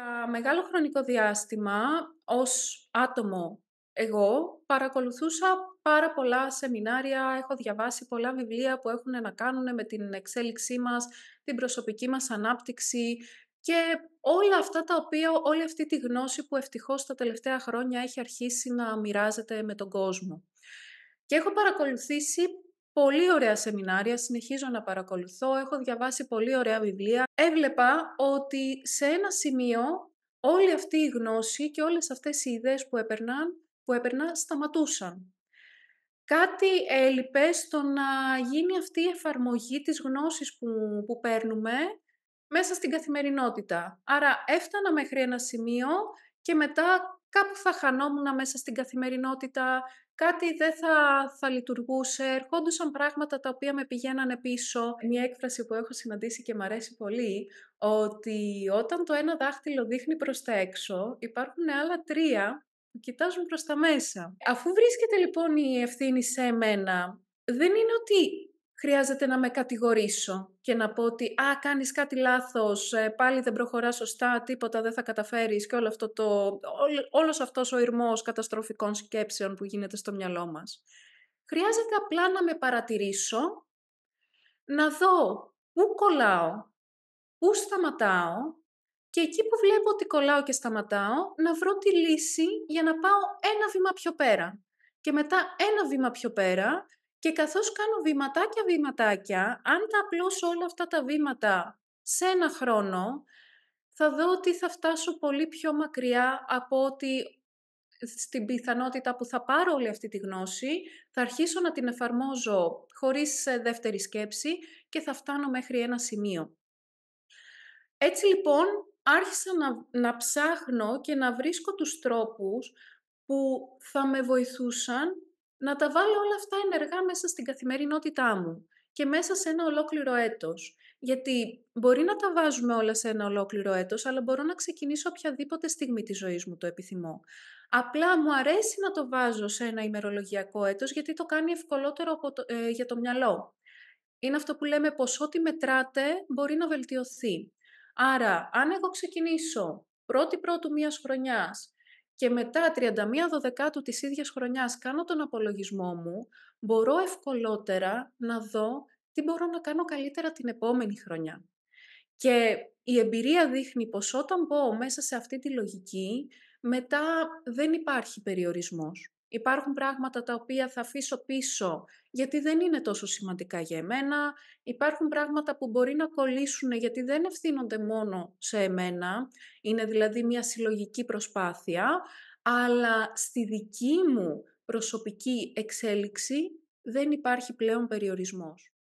Για μεγάλο χρονικό διάστημα, ως άτομο εγώ, παρακολουθούσα πάρα πολλά σεμινάρια, έχω διαβάσει πολλά βιβλία που έχουν να κάνουν με την εξέλιξή μας, την προσωπική μας ανάπτυξη και όλα αυτά τα οποία όλη αυτή τη γνώση που ευτυχώς τα τελευταία χρόνια έχει αρχίσει να μοιράζεται με τον κόσμο. Και έχω παρακολουθήσει πολύ ωραία σεμινάρια, συνεχίζω να παρακολουθώ, έχω διαβάσει πολύ ωραία βιβλία. Έβλεπα ότι σε ένα σημείο όλη αυτή η γνώση και όλες αυτές οι ιδέες που έπαιρνα σταματούσαν. Κάτι έλειπε στο να γίνει αυτή η εφαρμογή της γνώσης που παίρνουμε μέσα στην καθημερινότητα. Άρα έφτανα μέχρι ένα σημείο και μετά κάπου θα χανόμουνα μέσα στην καθημερινότητα, κάτι δεν θα λειτουργούσε, ερχόντουσαν πράγματα τα οποία με πηγαίνανε πίσω. Μια έκφραση που έχω συναντήσει και μ' αρέσει πολύ, ότι όταν το ένα δάχτυλο δείχνει προς τα έξω, υπάρχουν άλλα 3 που κοιτάζουν προς τα μέσα. Αφού βρίσκεται λοιπόν η ευθύνη σε εμένα, δεν είναι ότι χρειάζεται να με κατηγορήσω και να πω ότι «Α, κάνεις κάτι λάθος, πάλι δεν προχωράς σωστά, τίποτα δεν θα καταφέρεις» και όλο αυτό όλος αυτός ο ηρμός καταστροφικών σκέψεων που γίνεται στο μυαλό μας. Χρειάζεται απλά να με παρατηρήσω, να δω πού κολλάω, πού σταματάω και εκεί που βλέπω ότι κολλάω και σταματάω, να βρω τη λύση για να πάω ένα βήμα πιο πέρα. Και μετά ένα βήμα πιο πέρα και καθώς κάνω βηματάκια βηματάκια, αν τα απλώσω όλα αυτά τα βήματα σε ένα χρόνο, θα δω ότι θα φτάσω πολύ πιο μακριά από ότι στην πιθανότητα που θα πάρω όλη αυτή τη γνώση, θα αρχίσω να την εφαρμόζω χωρίς δεύτερη σκέψη και θα φτάνω μέχρι ένα σημείο. Έτσι λοιπόν άρχισα να ψάχνω και να βρίσκω τους τρόπους που θα με βοηθούσαν να τα βάλω όλα αυτά ενεργά μέσα στην καθημερινότητά μου και μέσα σε ένα ολόκληρο έτος. Γιατί μπορεί να τα βάζουμε όλα σε ένα ολόκληρο έτος, αλλά μπορώ να ξεκινήσω οποιαδήποτε στιγμή της ζωής μου το επιθυμώ. Απλά μου αρέσει να το βάζω σε ένα ημερολογιακό έτος, γιατί το κάνει ευκολότερο για το μυαλό. Είναι αυτό που λέμε πως ό,τι μετράτε μπορεί να βελτιωθεί. Άρα, αν εγώ ξεκινήσω 1η Πρώτου μιας χρονιάς και μετά 31 Δωδεκάτου της ίδιας χρονιάς κάνω τον απολογισμό μου, μπορώ ευκολότερα να δω τι μπορώ να κάνω καλύτερα την επόμενη χρονιά. Και η εμπειρία δείχνει πως όταν μπω μέσα σε αυτή τη λογική, μετά δεν υπάρχει περιορισμός. Υπάρχουν πράγματα τα οποία θα αφήσω πίσω γιατί δεν είναι τόσο σημαντικά για εμένα. Υπάρχουν πράγματα που μπορεί να κολλήσουν γιατί δεν ευθύνονται μόνο σε εμένα. Είναι δηλαδή μια συλλογική προσπάθεια. Αλλά στη δική μου προσωπική εξέλιξη δεν υπάρχει πλέον περιορισμός.